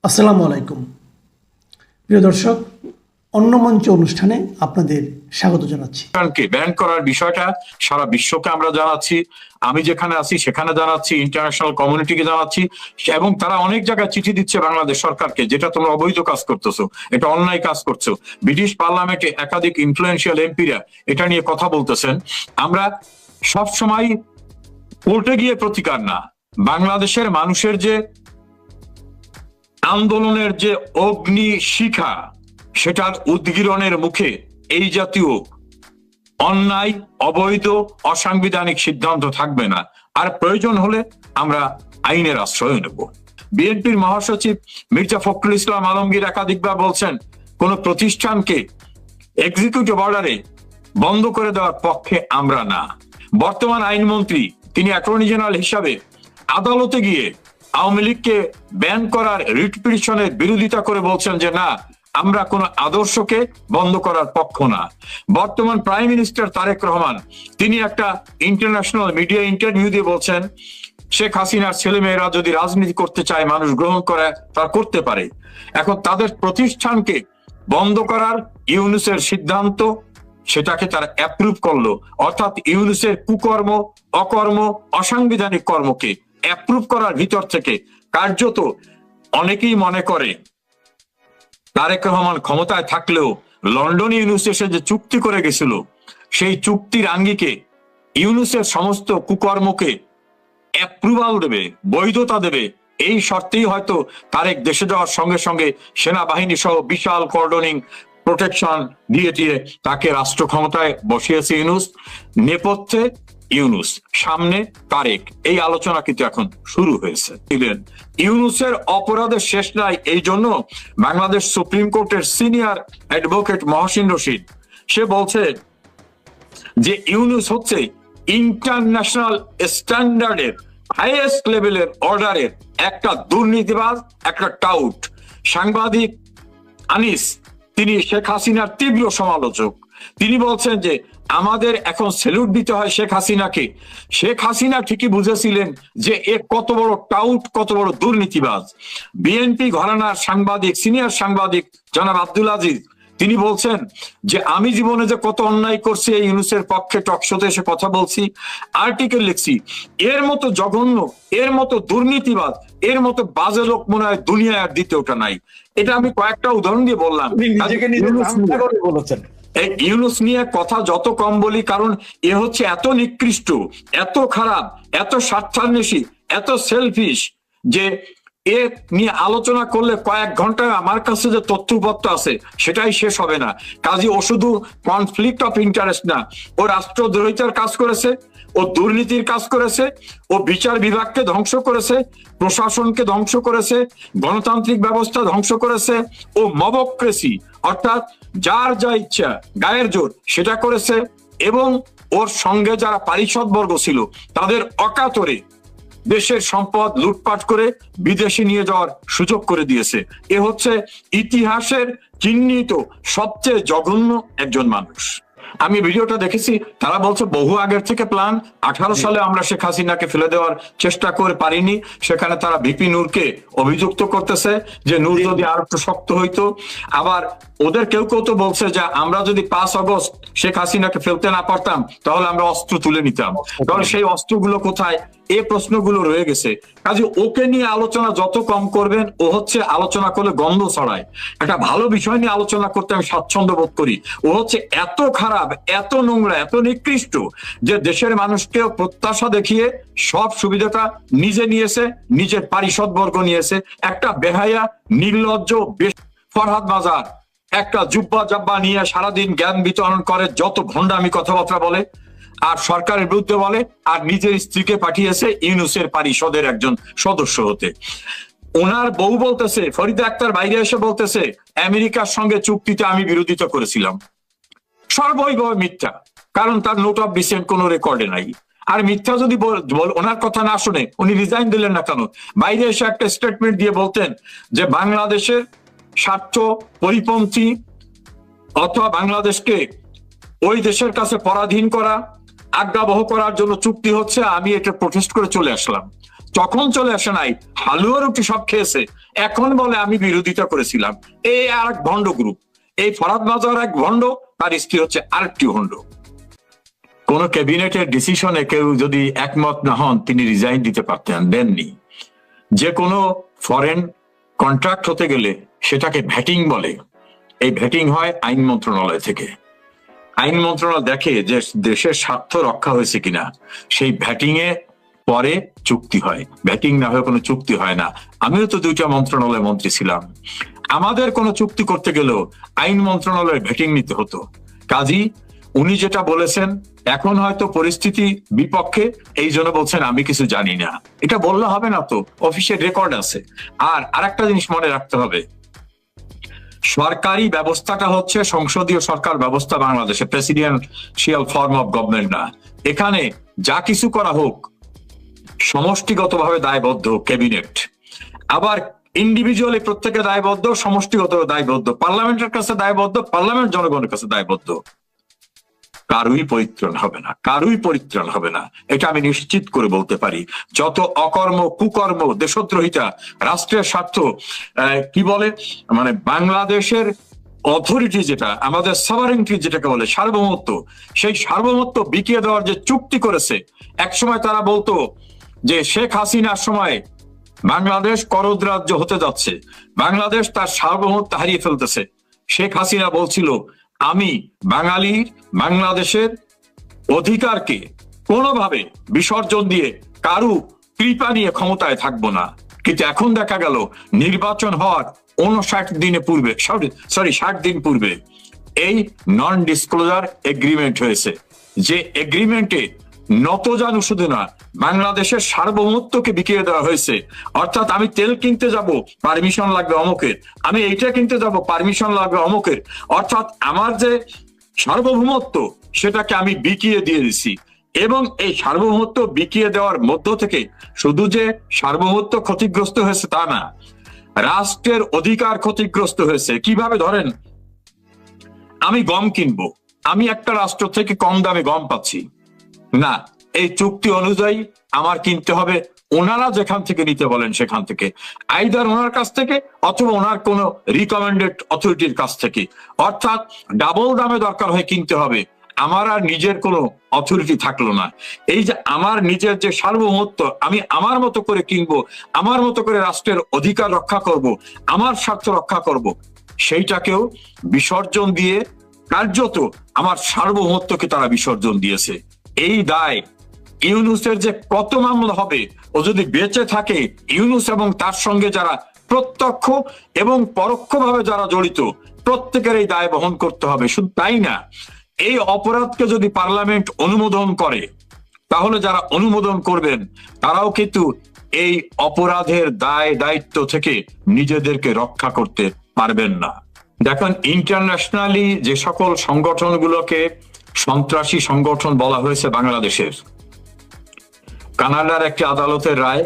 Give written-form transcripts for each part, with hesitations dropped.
আসসালামু আলাইকুম প্রিয় দর্শক, অন্য মঞ্চ অনুষ্ঠানে আপনাদের স্বাগত জানাচ্ছি। ইরানকে ব্যান করার বিষয়টা সারা বিশ্বকে আমরা জানাচ্ছি, আমি যেখানে আছি সেখানে জানাচ্ছি, ইন্টারন্যাশনাল কমিউনিটিকে জানাচ্ছি, এবং তারা অনেক জায়গায় চিঠি দিচ্ছে বাংলাদেশ সরকারকে, যেটা তোমরা অবৈধ কাজ করতেছো, এটা অন্যায় কাজ করছো। ব্রিটিশ পার্লামেন্টে একাধিক ইনফ্লুয়েন্সিয়াল এমপিরা এটা নিয়ে কথা বলতেছেন। আমরা সব সময় কোর্টে গিয়ে প্রতিকার না, বাংলাদেশের মানুষের যে আন্দোলনের যে অগ্নি শিখা, সেটার উদ্গীরণের মুখে এই জাতীয় অন্যায়, অবৈধ, অসাংবিধানিক সিদ্ধান্ত থাকবে না। আর প্রয়োজন হলে আমরা আইনের আশ্রয় নেব। বিএনপির মহাসচিব মির্জা ফখরুল ইসলাম আলমগীর একাধিকবার বলছেন, কোন প্রতিষ্ঠানকে এক্সিকিউটিভ অর্ডারে বন্ধ করে দেওয়ার পক্ষে আমরা না। বর্তমান আইনমন্ত্রী তিনি অ্যাটর্নি জেনারেল হিসাবে আদালতে গিয়ে আওয়ামী লীগকে ব্যান করার রিট পিটিশনের বিরোধিতা করে বলছেন যে না, আমরা কোন আদর্শকে বন্ধ করার পক্ষ না। বর্তমান প্রাইম মিনিস্টার তারেক রহমান তিনি একটা ইন্টারন্যাশনাল মিডিয়া ইন্টারভিউ দিয়ে বলছেন, শেখ হাসিনার ছেলেমেয়েরা যদি রাজনীতি করতে চায়, মানুষ গ্রহণ করে, তা করতে পারে। এখন তাদের প্রতিষ্ঠানকে বন্ধ করার ইউনূসের সিদ্ধান্ত, সেটাকে তারা অ্যাপ্রুভ করলো, অর্থাৎ ইউনূসের কুকর্ম, অকর্ম, অসাংবিধানিক কর্মকে অ্যাপ্রুভ করার ভিতর থেকে কার্যত অনেকেই মনে করে তারেক রহমান ক্ষমতায় থাকলেও লন্ডনে ইউনূসের সাথে যে চুক্তি করে গেছিল, সেই চুক্তির আঙ্গিকে ইউনূসের সমস্ত কুকর্মকে অ্যাপ্রুভাল দেবে, বৈধতা দেবে। এই শর্তেই হয়তো তারেক দেশে যাওয়ার সঙ্গে সঙ্গে সেনাবাহিনী সহ বিশাল কর্ডনিং প্রোটেকশন দিয়ে দিয়ে তাকে রাষ্ট্র ক্ষমতায় বসিয়েছে ইউনূস। নেপথ্যে ইউনূস, সামনে তারেক, এই আলোচনা কিন্তু এখন শুরু হয়েছে। ইউনূসের অপরাধের শেষ নাই। এই জন্য বাংলাদেশ সুপ্রিম কোর্টের সিনিয়র অ্যাডভোকেট মহসিন রশিদ সে বলছে যে ইউনূস হচ্ছে ইন্টারন্যাশনাল স্ট্যান্ডার্ডের হাইয়েস্ট লেভেলের অর্ডারের একটা দুর্নীতিবাজ, একটা টাউট। সাংবাদিক আনিস তিনি শেখ হাসিনার তীব্র সমালোচক। তিনি বলছেন যে আমাদের এখন স্যালুট দিতে হয় শেখ হাসিনাকে। শেখ হাসিনা ঠিকই বুঝেছিলেন যে এ কত বড় টাউট, কত বড় দুর্নীতিবাজ। বিএনপি ঘরানার সাংবাদিক, সিনিয়র সাংবাদিক জনাব আব্দুল আজিজ তিনি বলছেন যে আমি জীবনে যে কত অন্যায় করছি, এই ইউনূসের পক্ষে টকশোতে এসে কথা বলছি, আর্টিকেল লিখছি, এর মতো জঘন্য, এর মতো দুর্নীতিবাজ, এর মতো বাজে লোক মনে হয় দুনিয়ায় আর দ্বিতীয়টা নাই। এটা আমি কয়েকটা উদাহরণ দিয়ে বললাম। ইউনূস নিয়ে কথা যত কম বলি, কারণ এ হচ্ছে এত নিকৃষ্ট, এত খারাপ, এত স্বার্থান্বেষী, এত সেলফিশ যে এ নিয়ে আলোচনা করলে কয়েক ঘন্টায় আমার কাছে যে তথ্যপত্র আছে সেটাই শেষ হবে না। কাজে ও শুধু কনফ্লিক্ট অফ ইন্টারেস্ট না, ও রাষ্ট্রদ্রোহিতার কাজ করেছে, ও দুর্নীতির কাজ করেছে, ও বিচার বিভাগকে ধ্বংস করেছে, প্রশাসনকে ধ্বংস করেছে, গণতান্ত্রিক ব্যবস্থা ধ্বংস করেছে, ও মবক্রেসি অর্থাৎ যার যা ইচ্ছা গায়ের জোর সেটা করেছে, এবং ওর সঙ্গে যারা পারিষদবর্গ ছিল তাদের অকাতরে দেশের সম্পদ লুটপাট করে বিদেশে নিয়ে যাওয়ার সুযোগ করে দিয়েছে। এ হচ্ছে ইতিহাসের চিহ্নিত সবচেয়ে জঘন্য একজন মানুষ। আমি ভিডিওটা দেখেছি, তারা বলছে বহু আগের থেকে প্ল্যান। 18 সালে আমরা শেখ হাসিনাকে ফেলে দেওয়ার চেষ্টা করে পারিনি, সেখানে তারা ভিপি নূরকে অভিযুক্ত করতেছে যে নূর যদি আর একটু শক্ত হইতো। আবার ওদের কেউ কেউ তো বলছে যে আমরা যদি 5 আগস্ট শেখ হাসিনাকে ফেলতে না পারতাম তাহলে আমরা অস্ত্র তুলে নিতাম। তাহলে সেই অস্ত্রগুলো কোথায়? এই প্রশ্নগুলো রয়ে গেছে। কাজে ওকে নিয়ে আলোচনা যত কম করবেন, ও হচ্ছে আলোচনা করলে গন্ধ ছড়ায়। একটা ভালো বিষয় নিয়ে আলোচনা করতে আমি স্বাচ্ছন্দ্য বোধ করি। ও হচ্ছে এত খারাপ, এত নোংরা, এত নিকৃষ্ট যে দেশের মানুষকে প্রত্যাশা দেখিয়ে সব সুবিধাটা নিজে নিয়েছে, নিজের পারিষদবর্গ নিয়েছে। একটা বেহায়া, নির্লজ্জ। ফরহাদ মাজার একটা জুব্বা জাব্বা নিয়ে সারাদিন জ্ঞান বিতরণ করে, যত ভণ্ডামি কথাবার্তা বলে আর সরকারের বিরুদ্ধে বলে, আর নিজের স্ত্রীকে পাঠিয়েছে ইউনূসের পারিষদের একজন সদস্য হতে। ওনার বউ বলতেছে, ফরিদা আক্তার বাইরে এসে বলতেছে আমেরিকার সঙ্গে চুক্তিতে আমি বিরোধিতা করেছিলাম। সর্বৈভাবে মিথ্যা, কারণ তার নোট অফ ডিসেন্ট কোনো রেকর্ডে নাই। আর মিথ্যা যদি ওনার কথা না শুনে উনি রিজাইন দিলেন না কেন? বাইরে এসে একটা স্টেটমেন্ট দিয়ে বলতেন যে বাংলাদেশের স্বার্থ পরিপন্থী অথবা বাংলাদেশকে ওই দেশের কাছে পরাধীন করা, আজ্ঞাবহ করার জন্য চুক্তি হচ্ছে, আমি এটা প্রোটেস্ট করে চলে আসলাম। তখন চলে আসে নাই, হালুয়া রুটি সব খেয়েছে, এখন বলে আমি বিরোধিতা করেছিলাম। এই আর এক ভণ্ড গ্রুপ, এই ফরহাদ মাজহার এক ভণ্ড, তার স্ত্রী হচ্ছে আরেকটি ভণ্ড। কোন ক্যাবিনেটের ডিসিশনে কেউ যদি একমত না হন, তিনি রিজাইন দিতে পারতেন, দেননি। যে কোনো ফরেন কন্ট্রাক্ট হতে গেলে সেটাকে ভ্যাটিং বলে। এই ভ্যাটিং হয় আইন মন্ত্রণালয় থেকে। আইন মন্ত্রণালয় দেখে যে দেশের স্বার্থ রক্ষা হয়েছে কিনা, সেই ভ্যাটিং এ পরে চুক্তি হয়। ভ্যাটিং না হয়ে কোনো চুক্তি হয় না। আমিও তো 2টা মন্ত্রণালয় মন্ত্রী ছিলাম, আমাদের কোনো চুক্তি করতে গেলেও আইন মন্ত্রণালয়ের ভ্যাটিং নিতে হতো। কাজী উনি যেটা বলেছেন, এখন হয়তো পরিস্থিতি বিপক্ষে, এই জন্য বলছেন আমি কিছু জানি না। এটা বললে হবে না, তো অফিসের রেকর্ড আছে। আর আরেকটা জিনিস মনে রাখতে হবে, সরকারি ব্যবস্থাটা হচ্ছে সংসদীয় সরকার ব্যবস্থা বাংলাদেশে, প্রেসিডেন্সিয়াল ফর্ম অফ গভর্নমেন্ট না। এখানে যা কিছু করা হোক সমষ্টিগতভাবে দায়বদ্ধ ক্যাবিনেট, আবার ইন্ডিভিজুয়ালি প্রত্যেকে দায়বদ্ধ, সমষ্টিগত দায়বদ্ধ, পার্লামেন্টের কাছে দায়বদ্ধ, পার্লামেন্ট জনগণের কাছে দায়বদ্ধ। কারুই পরিত্রাণ হবে না, কারুই পরিত্রাণ হবে না, এটা আমি নিশ্চিত করে বলতে পারি। যত অকর্ম, কুকর্ম, দেশদ্রোহিতা, রাষ্ট্রের স্বার্থ, কি বলে, মানে বাংলাদেশের অথরিটি যেটা, আমাদের সভারেন্টি যেটাকে বলে, সার্বভৌমত্ব, সেই সার্বভৌমত্ব বিকিয়ে দেওয়ার যে চুক্তি করেছে। একসময় তারা বলতো যে শেখ হাসিনার সময় বাংলাদেশ করদ রাজ্য হতে যাচ্ছে, বাংলাদেশ তার সার্বভৌমত্ব হারিয়ে ফেলতেছে। শেখ হাসিনা বলছিল আমি বাঙালির, বাংলাদেশের অধিকারকে কোনোভাবে বিসর্জন দিয়ে কারু কৃপা নিয়ে ক্ষমতায় থাকবো না। কিন্তু এখন দেখা গেল নির্বাচন হওয়ার 59 দিনে পূর্বে, 60 দিন পূর্বে এই নন ডিসক্লোজার এগ্রিমেন্ট হয়েছে, যে এগ্রিমেন্টে নতজানু শুধু না, বাংলাদেশের সার্বভৌমত্বকে বিকিয়ে দেওয়া হয়েছে। অর্থাৎ আমি তেল কিনতে যাব, পারমিশন লাগবে অমুকের, আমি এইটা কিনতে যাব, পারমিশন লাগবে অমুকের। অর্থাৎ আমার যে সার্বভৌমত্ব সেটাকে আমি বিকিয়ে দিয়ে দিছি। এবং এই সার্বভৌমত্ব বিকিয়ে দেওয়ার মধ্য থেকে শুধু যে সার্বভৌমত্ব ক্ষতিগ্রস্ত হয়েছে তা না, রাষ্ট্রের অধিকার ক্ষতিগ্রস্ত হয়েছে। কিভাবে? ধরেন আমি গম কিনবো, আমি একটা রাষ্ট্র থেকে কম দামে গম পাচ্ছি না, এই চুক্তি অনুযায়ী আমার কিনতে হবে ওনারা যেখান থেকে নিতে বলেন সেখান থেকে, আইদার ওনার কাছ থেকে অথবা ওনার কোন রিকমেন্ডেড অথরিটির কাছ থেকে। অর্থাৎ ডাবল দামে দরকার হয় কিনতে হবে, আমার আর নিজের কোনো অথরিটি থাকলো না। এই যে আমার নিজের যে সার্বভৌমত্ব, আমি আমার মতো করে কিনবো, আমার মতো করে রাষ্ট্রের অধিকার রক্ষা করব, আমার স্বার্থ রক্ষা করব, সেইটাকেও বিসর্জন দিয়ে কার্যত আমার সার্বভৌমত্বকে তারা বিসর্জন দিয়েছে। এই দায় ইউনূসের যে কত মামলা হবে, ও যদি বেঁচে থাকে, ইউনূস এবং তার সঙ্গে যারা প্রত্যক্ষ এবং পরোক্ষভাবে যারা জড়িত, প্রত্যেকের এই দায় বহন করতে হবে। শুধু তাই না, এই অপরাধকে যদি পার্লামেন্ট অনুমোদন করে, তাহলে যারা অনুমোদন করবেন তারাও কিন্তু এই অপরাধের দায় দায়িত্ব থেকে নিজেদেরকে রক্ষা করতে পারবেন না। দেখুন, ইন্টারন্যাশনালি যে সকল সংগঠনগুলোকে সন্ত্রাসী সংগঠন বলা হয়েছে বাংলাদেশের, কানাডার একটি আদালতের রায়,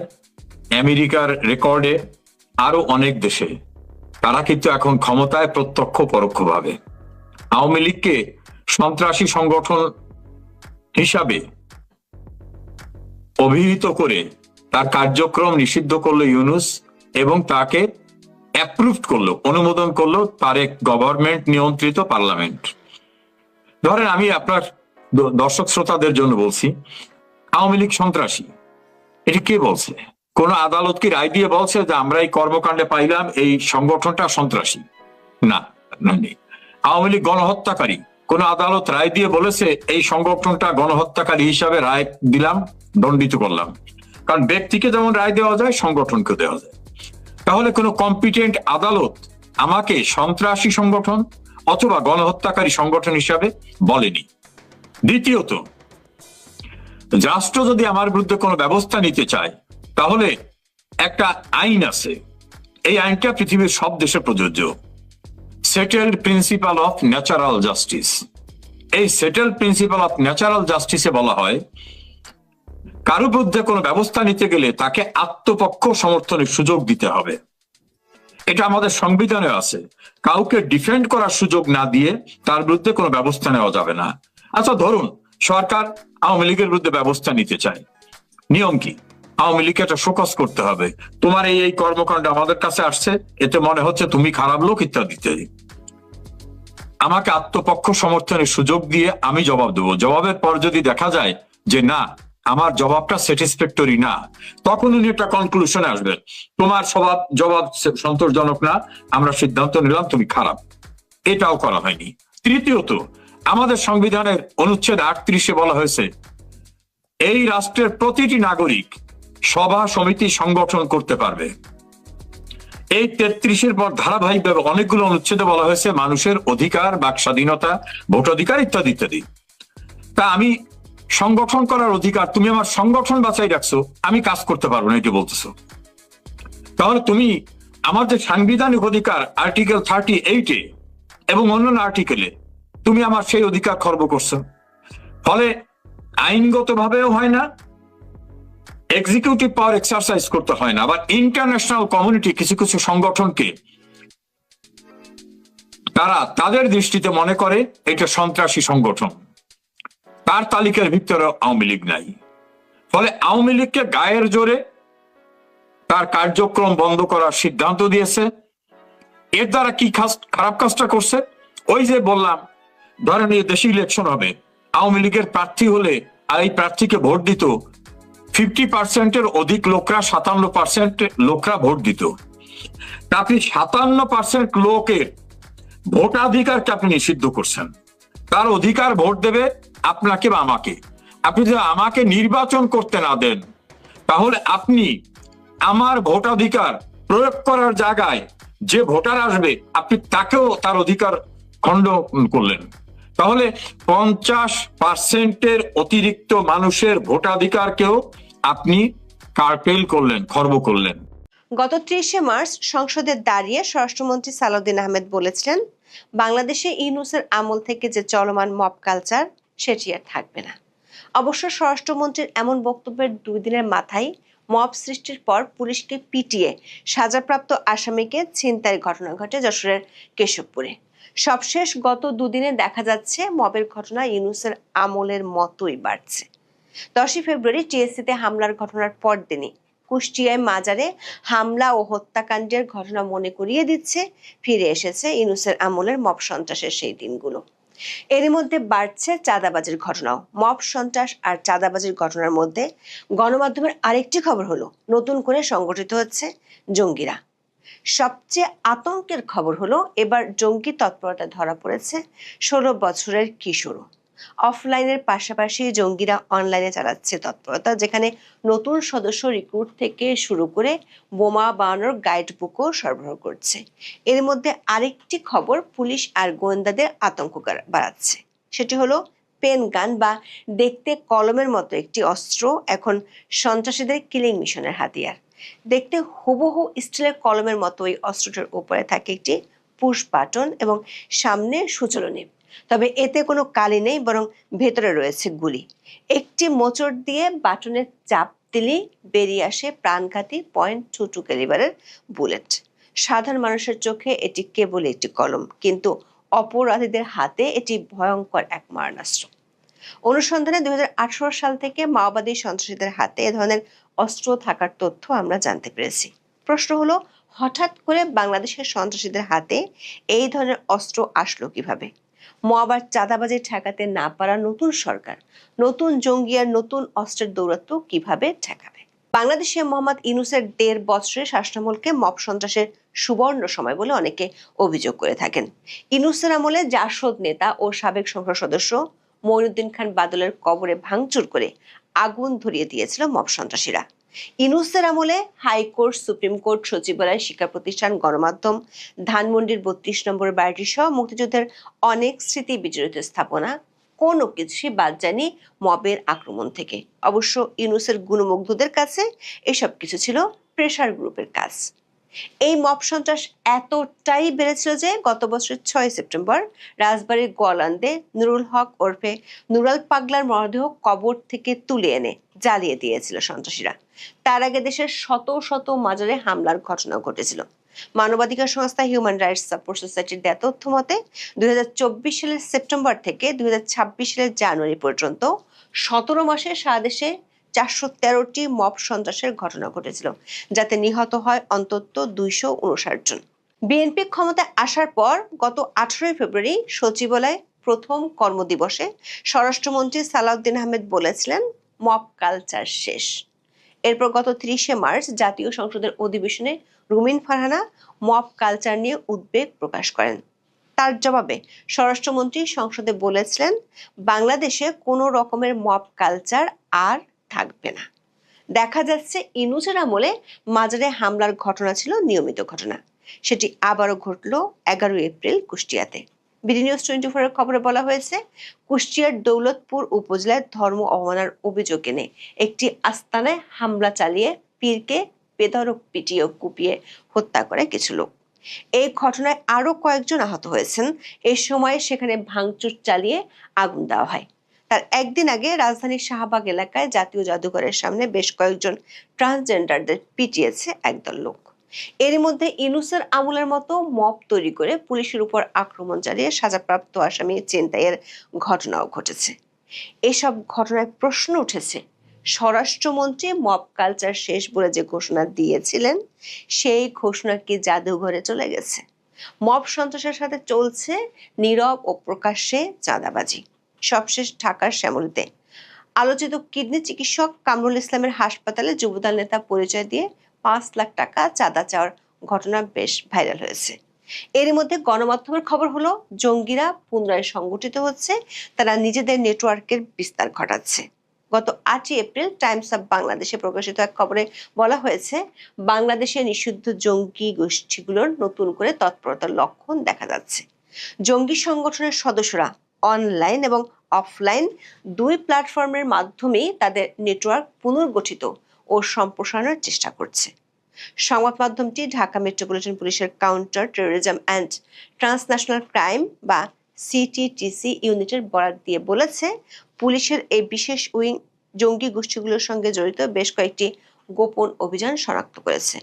আমেরিকার রেকর্ডে, আরো অনেক দেশে, তারা কিন্তু এখন ক্ষমতায় প্রত্যক্ষ পরোক্ষভাবে। আওয়ামী লীগকে সন্ত্রাসী সংগঠন হিসাবে অভিহিত করে তার কার্যক্রম নিষিদ্ধ করলো ইউনূস, এবং তাকে অ্যাপ্রুভ করলো, অনুমোদন করলো তার এক গভর্নমেন্ট নিয়ন্ত্রিত পার্লামেন্ট। ধরেন আমি আপনার দর্শক শ্রোতাদের জন্য বলছি, আওয়ামী লীগ সন্ত্রাসী, এটি কে বলছে? কোন আদালত কি রায় দিয়ে বলছে যে আমরা এই কর্মকাণ্ডে পাইলাম এই সংগঠনটা সন্ত্রাসী? না। আওয়ামী লীগ গণহত্যাকারী, কোন আদালত রায় দিয়ে বলেছে এই সংগঠনটা গণহত্যাকারী হিসাবে রায় দিলাম, দণ্ডিত করলাম? কারণ ব্যক্তিকে যেমন রায় দেওয়া যায়, সংগঠনকে দেওয়া যায়। তাহলে কোনো কম্পিটেন্ট আদালত আমাকে সন্ত্রাসী সংগঠন অথবা গণহত্যাকারী সংগঠন হিসাবে বলেনি। দ্বিতীয়ত, রাষ্ট্র যদি আমার বিরুদ্ধে কোনো ব্যবস্থা নিতে চায়, তাহলে একটা আইন আছে, এই আইনটা পৃথিবীর সব দেশে প্রযোজ্য, settled principal of natural justice. এই সেটেলড প্রিন্সিপাল অফ ন্যাচারাল জাস্টিসে বলা হয়, কারো বিরুদ্ধে কোনো ব্যবস্থা নিতে গেলে তাকে আত্মপক্ষ সমর্থনের সুযোগ দিতে হবে। এটা আমাদের সংবিধানে আছে, কাউকে ডিফেন্ড করার সুযোগ না দিয়ে তার বিরুদ্ধে কোনো ব্যবস্থা নেওয়া যাবে না। আচ্ছা, ধরুন সরকার আওয়ামী লীগের বিরুদ্ধে ব্যবস্থা নিতে চায়, নিয়ম কি? আওয়ামী লীগকে এটা শোকজ করতে হবে, তোমার এই কর্মকাণ্ড আমাদের কাছে আসছে, এতে মনে হচ্ছে তুমি খারাপ লোক ইত্যাদি ইত্যাদি। আমাকে আত্মপক্ষ সমর্থনের সুযোগ দিয়ে আমি জবাব দেবো। জবাবের পর যদি দেখা যায় যে না, আমার জবাবটা স্যাটিসফ্যাক্টরি না, তখন উনি একটা কনক্লুশনে আসবেন, তোমার জবাব সন্তোষজনক না, আমরা সিদ্ধান্ত নিলাম তুমি খারাপ। এটাও করা হয়নি। তৃতীয়ত, আমাদের সংবিধানের অনুচ্ছেদ 38-এ বলা হয়েছে এই রাষ্ট্রের প্রতিটি নাগরিক সভা সমিতি সংগঠন করতে পারবে। এই 33-এর পর ধারাবাহিকভাবে অনেকগুলো অনুচ্ছেদে বলা হয়েছে মানুষের অধিকার, বাক স্বাধীনতা, ভোটাধিকার ইত্যাদি ইত্যাদি। তা আমি সংগঠন করার অধিকার, তুমি আমার সংগঠন বাঁচাই রাখছো, আমি কাজ করতে পারবো না এটি বলতেছো। তাহলে তুমি আমার যে সাংবিধানিক অধিকার আর্টিকেল 38-এ এবং অন্যান্য আর্টিকেলে তুমি আমার সেই অধিকার খর্ব করছো। ফলে আইনগত ভাবেও হয় না, এক্সিকিউটিভ পাওয়ার এক্সারসাইজ করতে হয় না। আবার ইন্টারন্যাশনাল কমিউনিটি কিছু কিছু সংগঠনকে তারা তাদের দৃষ্টিতে মনে করে এটা সন্ত্রাসী সংগঠন, তার তালিকার ভিতরে আওয়ামী লীগ নাই। ফলে আওয়ামী লীগকে গায়ের জোরে তার কার্যক্রম বন্ধ করার সিদ্ধান্ত দিয়েছে। এর দ্বারা কি খারাপ কাজটা করছে, ওই যে বললাম, ধরেন এই দেশে ইলেকশন হবে, আওয়ামী লীগের প্রার্থী হলে আর এই প্রার্থীকে ভোট দিত 50%-এর অধিক লোকরা, 57% লোকরা ভোট দিত। আপনি 57% লোকের ভোটাধিকারকে আপনি নিষিদ্ধ করছেন। তার অধিকার ভোট দেবে আপনাকে বা আমাকে। আপনি যদি আমাকে নির্বাচন করতে না দেন, তাহলে আপনি আমার ভোটাধিকার প্রয়োগ করার জায়গায় যে ভোটার আসবে আপনি তাকেও তার অধিকার খণ্ড করলেন। তাহলে 50%-এর অতিরিক্ত মানুষের ভোটাধিকারকেও আপনি কার্টেল করলেন, খর্ব করলেন। গত 30শে মার্চ সংসদে দাঁড়িয়ে স্বরাষ্ট্রমন্ত্রী সালাউদ্দিন আহমেদ বলেছিলেন, বাংলাদেশে ইউনূসের আমল থেকে যে চলমান মব কালচার সেটি আর থাকবে না। অবশ্য স্বরাষ্ট্রমন্ত্রীর এমন বক্তব্যের 2 দিনের মাথায় মব সৃষ্টির পর পুলিশকে পিটিয়ে সাজাপ্রাপ্ত আসামিকে ছিনতাইয়ের ঘটনা ঘটে যশোরের কেশবপুরে। সবশেষ গত 2 দিনে দেখা যাচ্ছে মবের ঘটনা ইউনূসের আমলের মতোই বাড়ছে। 10 ফেব্রুয়ারি টিএসসিতে হামলার ঘটনার পরদিনই কুষ্টিয়ায় মাজারে হামলা ও হত্যাকাণ্ডের ঘটনা মনে করিয়ে দিচ্ছে ফিরে এসেছে ইউনূসের আমলের মব সন্ত্রাসের সেই দিনগুলো। এরই মধ্যে বাড়ছে চাঁদাবাজির ঘটনাও। মব সন্ত্রাস আর চাঁদাবাজির ঘটনার মধ্যে গণমাধ্যমের আরেকটি খবর হলো, নতুন করে সংগঠিত হচ্ছে জঙ্গিরা। সবচেয়ে আতঙ্কের খবর হলো, এবার জঙ্গি তৎপরতা ধরা পড়েছে 16 বছরের কিশোরও। অফলাইনের পাশাপাশি জঙ্গিরা অনলাইনে চালাচ্ছে তৎপরতা, যেখানে নতুন সদস্য রিক্রুট থেকে শুরু করে বোমা বানানোর গাইড বুকও সরবরাহ করছে। এর মধ্যে আরেকটি খবর পুলিশ আর গোয়েন্দাদের আতঙ্ক বাড়াচ্ছে। সেটি হলো পেন গান বা দেখতে কলমের মতো একটি অস্ত্র এখন সন্ত্রাসীদের কিলিং মিশনের হাতিয়ার। দেখতে হুবহু স্টিলের কলমের মতো এই অস্ত্রটার উপরে থাকে একটি পুশ বাটন এবং সামনে সূচলো নিব। তবে এতে কোনো কালি নেই, বরং ভেতরে রয়েছে গুলি। একটি মোচড় দিয়ে বাটনের চাপ দিলেই বেরিয়ে আসে প্রাণঘাতী .22 ক্যালিবারের বুলেট। সাধারণ মানুষের চোখে এটি কেবল একটি কলম, কিন্তু অপরাধীদের হাতে এটি ভয়ঙ্কর এক মারণাস্ত্র। অনুসন্ধানে 2018 সাল থেকে মাওবাদী সন্ত্রাসীদের হাতে এ ধরনের অস্ত্র থাকার তথ্য আমরা জানতে পেরেছি। প্রশ্ন হলো, হঠাৎ করে বাংলাদেশের সন্ত্রাসীদের হাতে এই ধরনের অস্ত্র আসলো কিভাবে? মব আর চাঁদাবাজি ঠেকাতে না পারা নতুন সরকার নতুন জঙ্গি আর নতুন অস্ত্রের দৌরাত্ম্য কিভাবে ঠেকাবে? বাংলাদেশে মোহাম্মদ ইউনূসের 1.5 বছরের শাসনামলকে মব সন্ত্রাসের সুবর্ণ সময় বলে অনেকে অভিযোগ করে থাকেন। ইউনূসের আমলে জাসদ নেতা ও সাবেক সংসদ সদস্য মঈনুদ্দিন খান বাদলের কবরে ভাঙচুর করে আগুন ধরিয়ে দিয়েছিল মব সন্ত্রাসীরা। ইউনূসের আমলে হাইকোর্ট, সুপ্রিম কোর্ট, সচিবালয়, শিক্ষা প্রতিষ্ঠান, গণমাধ্যম, ধানমন্ডির 32 নম্বর বাড়িটি সহ মুক্তিযুদ্ধের অনেক স্মৃতি বিজড়িত স্থাপনা কোনো কিছুই বাদ যায়নি মবের আক্রমণ থেকে। অবশ্য ইউনূসের গুণমুগ্ধদের কাছে এসব কিছু ছিল প্রেসার গ্রুপের কাজ। এই মব সন্ত্রাস এতটাই বেড়েছিল যে গত বছরের 6 সেপ্টেম্বর রাজবাড়ীর গোয়ালান্দে নুরুল হক ওরফে নুরাল পাগলার মরদেহ কবর থেকে তুলে এনে জ্বালিয়ে দিয়েছিল সন্ত্রাসীরা। তার আগে দেশের শত শত মাজারে হামলার ঘটনা ঘটেছিল। মানবাধিকার সংস্থা হিউম্যান রাইটস সাপোর্ট সোসাইটির দেয়া তথ্য মতে 2024 সালের সেপ্টেম্বর থেকে 2026 সালের জানুয়ারি পর্যন্ত 17 মাসে সারা দেশে 413টি মব সন্ত্রাসের ঘটনা ঘটেছিল, যাতে নিহত হয় অন্তত 259 জন। বিএনপি ক্ষমতায় আসার পর গত 18 ফেব্রুয়ারি সচিবালয়ে প্রথম কর্মদিবসে স্বরাষ্ট্রমন্ত্রী সালাউদ্দিন আহমেদ বলেছিলেন, মব কালচার শেষ। এরপর গত 30 মার্চ জাতীয় সংসদের অধিবেশনে রুমিন ফারহানা মব কালচার নিয়ে উদ্বেগ প্রকাশ করেন। তার জবাবে স্বরাষ্ট্রমন্ত্রী সংসদে বলেছিলেন, বাংলাদেশে কোনো রকমের মব কালচার আর থাকবে না। দেখা যাচ্ছে ইনুসের আমলে মাজারে হামলার ঘটনা ছিল নিয়মিত ঘটনা, সেটি আবারও ঘটল 11 এপ্রিল কুষ্টিয়াতে। বিডি নিউজ 24 এর খবরে বলা হয়েছে, কুষ্টিয়ার দৌলতপুর উপজেলায় ধর্ম অবমাননার অভিযোগ এনে একটি আস্তানায় হামলা চালিয়ে পীরকে বেধড়ক পিটিয়ে কুপিয়ে হত্যা করে কিছু লোক। এই ঘটনায় আরো কয়েকজন আহত হয়েছেন। এই সময় সেখানে ভাঙচুর চালিয়ে আগুন দেওয়া হয়। তার একদিন আগে রাজধানীর শাহবাগ এলাকায় জাতীয় জাদুঘরের সামনে বেশ কয়েকজন ট্রান্সজেন্ডারদের পিটিয়েছে একদল লোক। এরই মধ্যে ইনুসের আমলের মতো মব তৈরি করে পুলিশের উপর আক্রমণ চালিয়ে সাজাপ্রাপ্ত আসামি ছিনতাইয়ের ঘটনাও ঘটেছে। এসব ঘটনায় প্রশ্ন উঠেছে, স্বরাষ্ট্রমন্ত্রী মব কালচার শেষ বলে যে ঘোষণা দিয়েছিলেন, সেই ঘোষণা কি জাদুঘরে চলে গেছে? মব সন্ত্রাসের সাথে চলছে নীরব ও প্রকাশ্যে চাঁদাবাজি। সবশেষ ঢাকার শ্যামলীতে আলোচিত কিডনি চিকিৎসক কামরুল ইসলামের হাসপাতালে যুবদল নেতা পরিচয় দিয়ে 5 লাখ টাকা চাঁদা চাওয়ার ঘটনা বেশ ভাইরাল হয়েছে। এর মধ্যে গণমাধ্যমের খবর হলো, জঙ্গিরা পুনরায় সংগঠিত হচ্ছে, তারা নিজেদের নেটওয়ার্কের বিস্তার ঘটাচ্ছে। গত 8 এপ্রিল টাইমস অব বাংলাদেশে প্রকাশিত এক খবরে বলা হয়েছে, বাংলাদেশে নিষিদ্ধ জঙ্গি গোষ্ঠীগুলোর নতুন করে তৎপরতার লক্ষণ দেখা যাচ্ছে। জঙ্গি সংগঠনের সদস্যরা অনলাইন এবং অফলাইন দুই প্ল্যাটফর্মের মাধ্যমেই তাদের নেটওয়ার্ক পুনর্গঠিত ও সম্প্রসারণের চেষ্টা করছে। সংবাদ মাধ্যমটি ঢাকা মেট্রোপলিটন পুলিশের counter terrorism and transnational crime বা সিটিটিসি ইউনিটের বরাত দিয়ে বলেছে, পুলিশের এই বিশেষ উইং জঙ্গি গোষ্ঠীগুলোর সঙ্গে জড়িত বেশ কয়েকটি গোপন অভিযান শনাক্ত করেছে।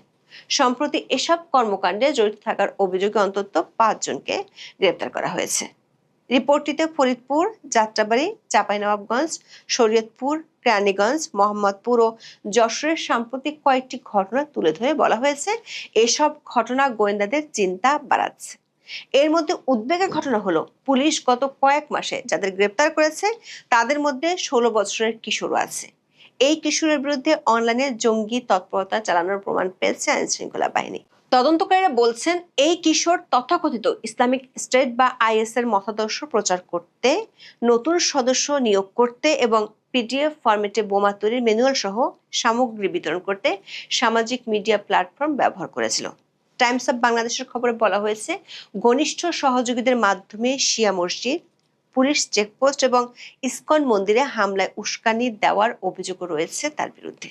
সম্প্রতি এসব কর্মকাণ্ডে জড়িত থাকার অভিযোগে অন্তত 5 জনকে গ্রেপ্তার করা হয়েছে। রিপোর্টটিতে ফরিদপুর, যাত্রাবাড়ি, চাঁপাইনবাবগঞ্জ, শরীয়তপুর, কেরানীগঞ্জ, মোহাম্মদপুর ও যশোরের সাম্প্রতিক কয়েকটি ঘটনা তুলে ধরে বলা হয়েছে, এসব ঘটনা গোয়েন্দাদের চিন্তা বাড়াচ্ছে। এর মধ্যে উদ্বেগের ঘটনা হলো, পুলিশ গত কয়েক মাসে যাদের গ্রেপ্তার করেছে তাদের মধ্যে 16 বছরের কিশোরও আছে। এই কিশোরের বিরুদ্ধে অনলাইনে জঙ্গি তৎপরতা চালানোর প্রমাণ পেয়েছে আইন শৃঙ্খলা বাহিনী। তদন্তকারীরা বলছেন, এই কিশোর তথাকথিত ইসলামিক স্টেট বা আইএস এর মতাদর্শ প্রচার করতে, নতুন সদস্য নিয়োগ করতে এবং পিডিএফ ফরম্যাটে বোমা তৈরির ম্যানুয়াল সহ সামগ্রী বিতরণ করতে সামাজিক মিডিয়া প্ল্যাটফর্ম ব্যবহার করেছিল। টাইমস অব বাংলাদেশের খবরে বলা হয়েছে, ঘনিষ্ঠ সহযোগীদের মাধ্যমে শিয়া মসজিদ, পুলিশ চেকপোস্ট এবং ইসকন মন্দিরে হামলায় উস্কানি দেওয়ার অভিযোগ রয়েছে তার বিরুদ্ধে।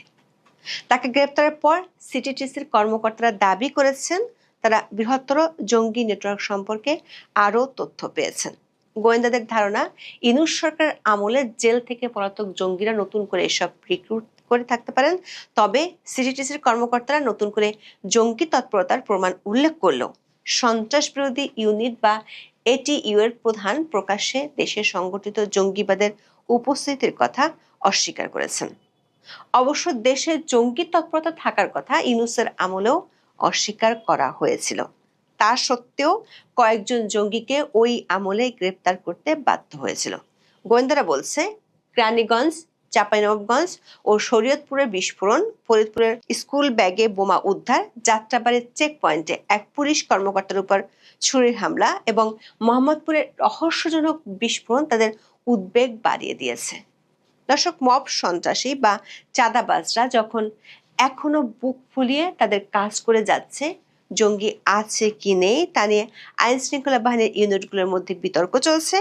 তাকে গ্রেপ্তারের পর সিটিটিসির কর্মকর্তারা দাবি করেছেন, তারা বৃহত্তর জঙ্গি নেটওয়ার্ক সম্পর্কে আরও তথ্য পেয়েছেন। গোয়েন্দাদের ধারণা, ইনুস সরকার আমলে জেল থেকে পলাতক জঙ্গিরা নতুন করে এসব রিক্রুট করে থাকতে পারেন। তবে সিটিটিসির কর্মকর্তারা নতুন করে জঙ্গি তৎপরতার প্রমাণ উল্লেখ করলেও সন্ত্রাস বিরোধী ইউনিট বা এটিইউ এর প্রধান প্রকাশ্যে দেশে সংগঠিত জঙ্গিবাদের উপস্থিতির কথা অস্বীকার করেছেন। অবশ্য দেশে জঙ্গি তৎপরতা থাকার কথা ইনুসের আমলেও অস্বীকার করা হয়েছিল। তা সত্ত্বেও কয়েকজন জঙ্গিকে ওই আমলে গ্রেপ্তার করতে বাধ্য হয়েছিল। গোয়েন্দারা বলছে, কেরানীগঞ্জ, চাঁপাইনবাবগঞ্জ ও শরীয়তপুরের বিস্ফোরণ, ফরিদপুরের স্কুল ব্যাগে বোমা উদ্ধার, যাত্রাবাড়ির চেক পয়েন্টে এক পুলিশ কর্মকর্তার উপর ছুরির হামলা এবং মোহাম্মদপুরের রহস্যজনক বিস্ফোরণ তাদের উদ্বেগ বাড়িয়ে দিয়েছে। দর্শক, মব সন্ত্রাসী বা চাঁদাবাজরা যখন এখনো বুক ফুলিয়ে তাদের কাজ করে যাচ্ছে, জঙ্গি আছে কি নেই তা নিয়ে আইন শৃঙ্খলা বাহিনীর ইউনিটগুলোর মধ্যে বিতর্ক চলছে।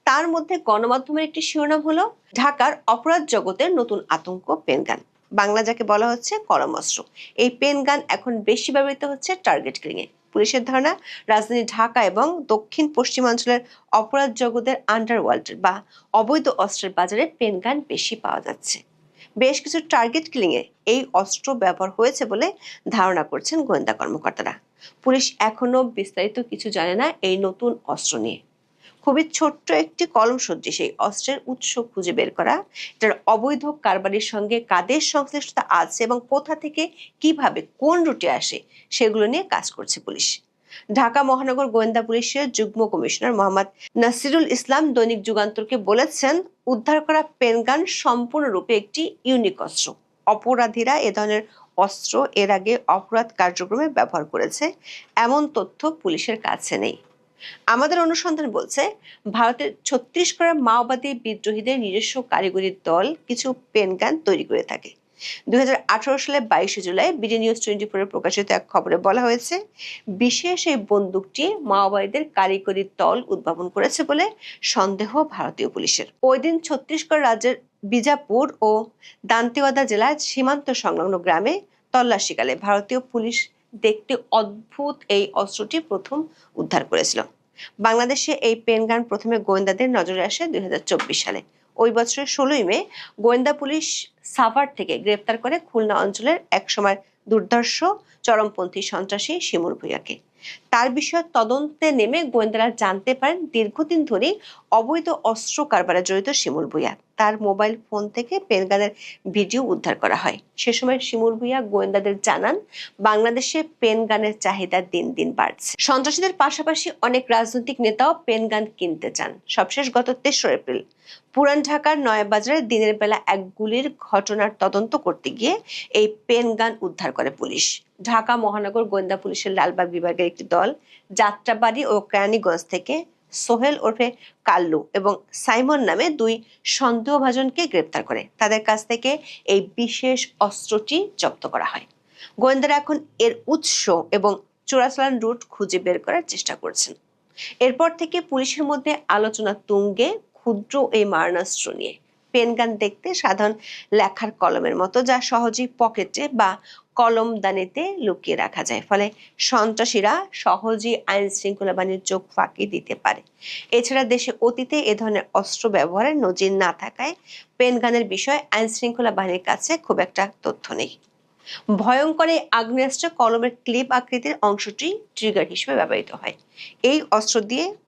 তার মধ্যে গণমাধ্যমের একটি শিরোনাম হলো, ঢাকার অপরাধ জগতের নতুন আতঙ্ক পেনগান। বাংলা যাকে বলা হচ্ছে কলম অস্ত্র। এই পেনগান এখন বেশি ব্যবহৃত হচ্ছে টার্গেট কিলিংয়ে। পুলিশের ধারণা, রাজধানী ঢাকা এবং দক্ষিণ পশ্চিমাঞ্চলের অপরাধ জগতের আন্ডারওয়ার্ল্ড বা অবৈধ অস্ত্রের বাজারে পেনগান বেশি পাওয়া যাচ্ছে। বেশ কিছু টার্গেট কিলিংয়ে এই অস্ত্র ব্যবহার হয়েছে বলে ধারণা করছেন গোয়েন্দা কর্মকর্তারা। পুলিশ এখনো বিস্তারিত কিছু জানে না এই নতুন অস্ত্র নিয়ে। খুবই ছোট্ট একটি কলম সদৃশ এই অস্ত্রের উৎস খুঁজে বের করা, এটার অবৈধ কারবারির সঙ্গে কাদের সংশ্লিষ্টতা আছে এবং কোথা থেকে কিভাবে কোন রুটে আসে সেগুলো নিয়ে কাজ করছে পুলিশ। ঢাকা মহানগর গোয়েন্দা পুলিশের যুগ্ম কমিশনার মোহাম্মদ নাসিরুল ইসলাম দৈনিক যুগান্তরকে বলেছেন, উদ্ধার করা পেনগান সম্পূর্ণরূপে একটি ইউনিক অস্ত্র। অপরাধীরা এ ধরনের অস্ত্র এর আগে অপরাধ কার্যক্রমে ব্যবহার করেছে এমন তথ্য পুলিশের কাছে নেই। আমাদের অনুসন্ধান বলছে, ভারতের ছত্তিশগড়ের মাওবাদী বিদ্রোহীদের নিজস্ব কারিগরি দল কিছু পেনগান তৈরি করে থাকে। 2018 সালে 22 জুলাই বিডি নিউজ 24 এ প্রকাশিত এক খবরে বলা হয়েছে, বিশেষ এই বন্দুকটি মাওবাদীদের কারিগরি দল উদ্ভাবন করেছে বলে সন্দেহ ভারতীয় পুলিশের। ওই দিন ছত্তিশগড় রাজ্যের বিজাপুর ও দান্তেওয়াদা জেলার সীমান্ত সংলগ্ন গ্রামে তল্লাশিকালে ভারতীয় পুলিশ দেখতে অদ্ভুত এই অস্ত্রটি প্রথম উদ্ধার করেছিল। বাংলাদেশে এই পেনগান প্রথমে গোয়েন্দাদের নজরে আসে 2024 সালে। ওই বছরের 16ই মে গোয়েন্দা পুলিশ সাভার থেকে গ্রেপ্তার করে খুলনা অঞ্চলের একসময় দুর্ধর্ষ চরমপন্থী সন্ত্রাসী শিমুল ভূঁইয়াকে। তার বিষয়ে তদন্তে নেমে গোয়েন্দারা জানতে পারেন, দীর্ঘদিন ধরে অবৈধ অস্ত্র কারবারে জড়িত শিমুল ভূঁইয়া। তার মোবাইল ফোন থেকে পেনগানের ভিডিও উদ্ধার করা হয়। সে সময় শিমুল ভূঁইয়া গোয়েন্দাদের জানান, বাংলাদেশে পেনগানের চাহিদা দিন দিন বাড়ছে। সন্ত্রাসীদের পাশাপাশি অনেক রাজনৈতিক নেতাও পেনগান কিনতে চান। সবশেষ গত 23 এপ্রিল পুরান ঢাকার নয়াবাজারে দিনের বেলা এক গুলির ঘটনার তদন্ত করতে গিয়ে এই পেনগান উদ্ধার করে পুলিশ। ঢাকা মহানগর গোয়েন্দা পুলিশের লালবাগ বিভাগের একটি দল যাত্রাবাড়ি ও কেরানীগঞ্জ থেকে সোহেল ওরফে কাল্লু এবং সাইমন নামে দুই সন্দেহভাজনকে গ্রেপ্তার করে তাদের কাছ থেকে এই বিশেষ অস্ত্রটি জব্দ করা হয়। গোয়েন্দারা এখন এর উৎস এবং চোরাচালান রুট খুঁজে বের করার চেষ্টা করছেন। এরপর থেকে পুলিশের মধ্যে আলোচনা তুঙ্গে ক্ষুদ্র এই মারণাস্ত্র নিয়ে। পেনগান দেখতে সাধারণ লেখার কলমের মতো, যা সহজেই পকেটে বা কলমদানিতে লুকিয়ে রাখা যায়, ফলে সন্ত্রাসীরা সহজেই আইন শৃঙ্খলা বাহিনীর চোখ ফাঁকি দিতে পারে। এছাড়া দেশে অতীতে এ ধরনের অস্ত্র ব্যবহারের নজির না থাকায় পেনগানের বিষয়ে আইন শৃঙ্খলা বাহিনীর কাছে খুব একটা তথ্য নেই। ভয়ঙ্কর এই আগ্নেয়াস্ত্র কলমের ক্লিপ আকৃতির অংশটি ট্রিগার হিসেবে ব্যবহৃত হয়। এই অস্ত্র দিয়ে